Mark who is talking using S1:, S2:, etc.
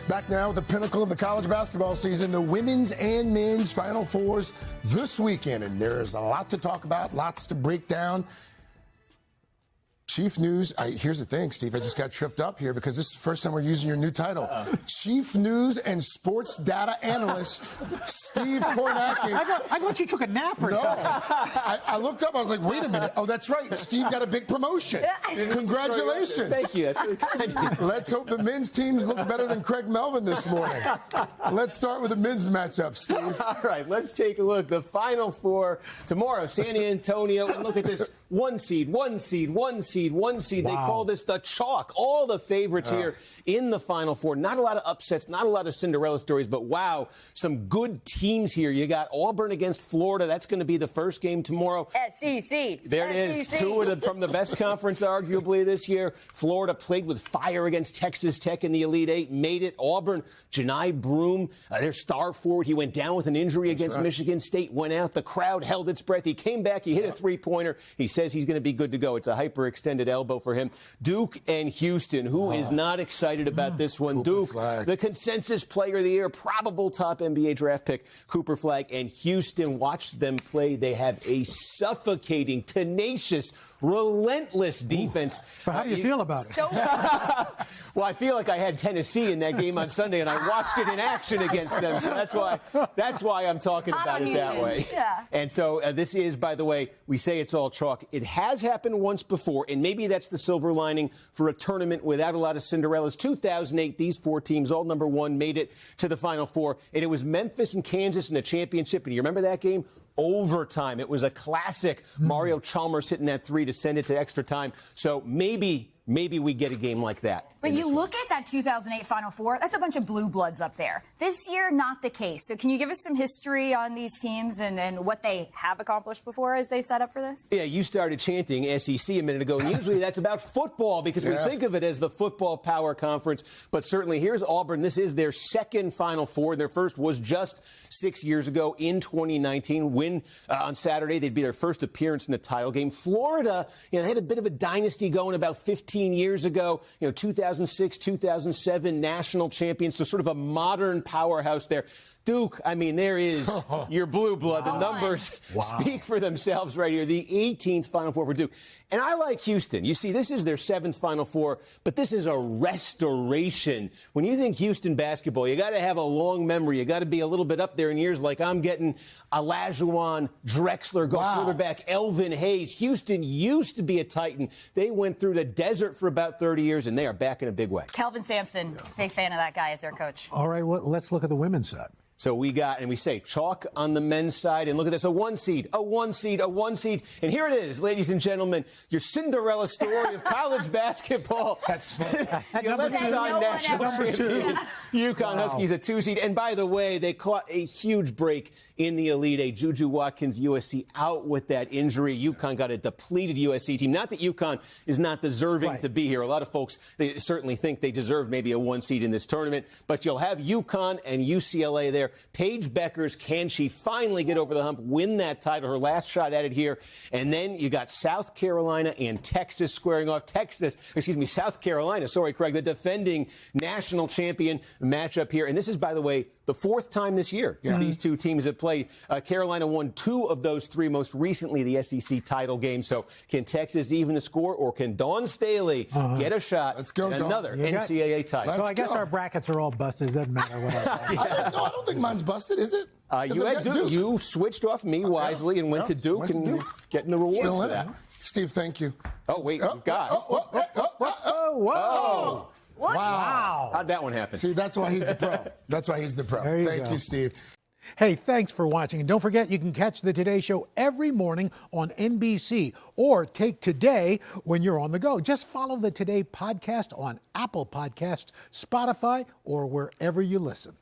S1: Back now with the pinnacle of the college basketball season, the women's and men's Final Fours this weekend. And there's a lot to talk about, lots to break down. Chief News, here's the thing, Steve, I just got tripped up here because this is the first time we're using your new title. Chief News and Sports Data Analyst, Steve Kornacki.
S2: I thought you took a nap or something.
S1: I looked up, I was like, wait a minute. Oh, that's right, Steve got a big promotion. Congratulations.
S3: Thank you. That's really kind.
S1: Let's hope the men's teams look better than Craig Melvin this morning. Let's start with the men's matchup, Steve.
S3: All right, let's take a look. The Final Four tomorrow, San Antonio, and look at this one seed. Wow. They call this the chalk. All the favorites here in the Final Four. Not a lot of upsets, not a lot of Cinderella stories, but wow, some good teams here. You got Auburn against Florida. That's going to be the first game tomorrow.
S4: SEC.
S3: There it is. Two of from the best conference, arguably, this year. Florida played with fire against Texas Tech in the Elite Eight, made it. Auburn, Janai Broome, their star forward, he went down with an injury against Michigan State, went out. The crowd held its breath. He came back. He hit a three-pointer. He says he's going to be good to go. It's a hyperextended elbow for him. Duke and Houston. Who is not excited about this one? Duke, the consensus player of the year, probable top NBA draft pick, Cooper Flagg. And Houston, watch them play. They have a suffocating, tenacious, relentless defense.
S2: But how do you feel about it?
S3: Well, I feel like I had Tennessee in that game on Sunday, and I watched it in action against them. So that's why I'm talking about it that way.
S4: Yeah.
S3: And so this is, by the way, we say it's all chalk. It has happened once before, and maybe that's the silver lining for a tournament without a lot of Cinderellas. 2008, these four teams, all number one, made it to the Final Four, and it was Memphis and Kansas in the championship. And you remember that game? Overtime. It was a classic. Mario Chalmers hitting that three to send it to extra time. So maybe we get a game like that.
S4: But you look at that 2008 Final Four, that's a bunch of blue bloods up there. This year, not the case. So can you give us some history on these teams and what they have accomplished before as they set up for this?
S3: Yeah, you started chanting SEC a minute ago, and usually that's about football because we think of it as the football power conference. But certainly here's Auburn. This is their second Final Four. Their first was just 6 years ago in 2019. Win on Saturday. They'd be their first appearance in the title game. Florida, they had a bit of a dynasty going about 15 years ago. 2006, 2007 national champions. So sort of a modern powerhouse there. Duke, I mean, there is your blue blood. The numbers speak for themselves right here. The 18th Final Four for Duke. And I like Houston. You see, this is their seventh Final Four, but this is a restoration. When you think Houston basketball, you got to have a long memory. You got to be a little bit up there in years like I'm getting. Olajuwon, Drexler, go further back, Elvin Hayes. Houston used to be a Titan. They went through the desert for about 30 years, and they are back in a big way.
S4: Kelvin Sampson, big fan of that guy as their coach.
S2: All right, well, let's look at the women's side.
S3: So we got, and we say chalk on the men's side. And look at this, a one seed. And here it is, ladies and gentlemen, your Cinderella story of college basketball.
S1: That's fun.
S2: Number two.
S3: UConn Huskies a 2 seed. And by the way, they caught a huge break in the Elite Eight. Juju Watkins, USC, out with that injury. UConn got a depleted USC team. Not that UConn is not deserving to be here. A lot of folks, they certainly think they deserve maybe a 1 seed in this tournament. But you'll have UConn and UCLA there. Paige Beckers, can she finally get over the hump, win that title, her last shot at it here? And then you got South Carolina and Texas squaring off. South Carolina, Craig, the defending national champion matchup here. And this is, by the way, the fourth time this year these two teams have played. Carolina won 2 of those 3, most recently the SEC title game. So can Texas even the score, or can Dawn Staley get a shot at another NCAA title?
S2: So I guess our brackets are all busted. It doesn't matter what
S1: I don't think mine's busted, is it?
S3: You had Duke. You switched off me wisely and went to Duke and getting the rewards for that.
S1: Steve, thank you.
S3: Oh, wait, you've got.
S2: Whoa.
S1: Wow.
S3: How'd that one happen?
S1: See, that's why he's the pro. Thank you, Steve.
S2: Hey, thanks for watching. And don't forget, you can catch the Today Show every morning on NBC or take Today when you're on the go. Just follow the Today podcast on Apple Podcasts, Spotify, or wherever you listen.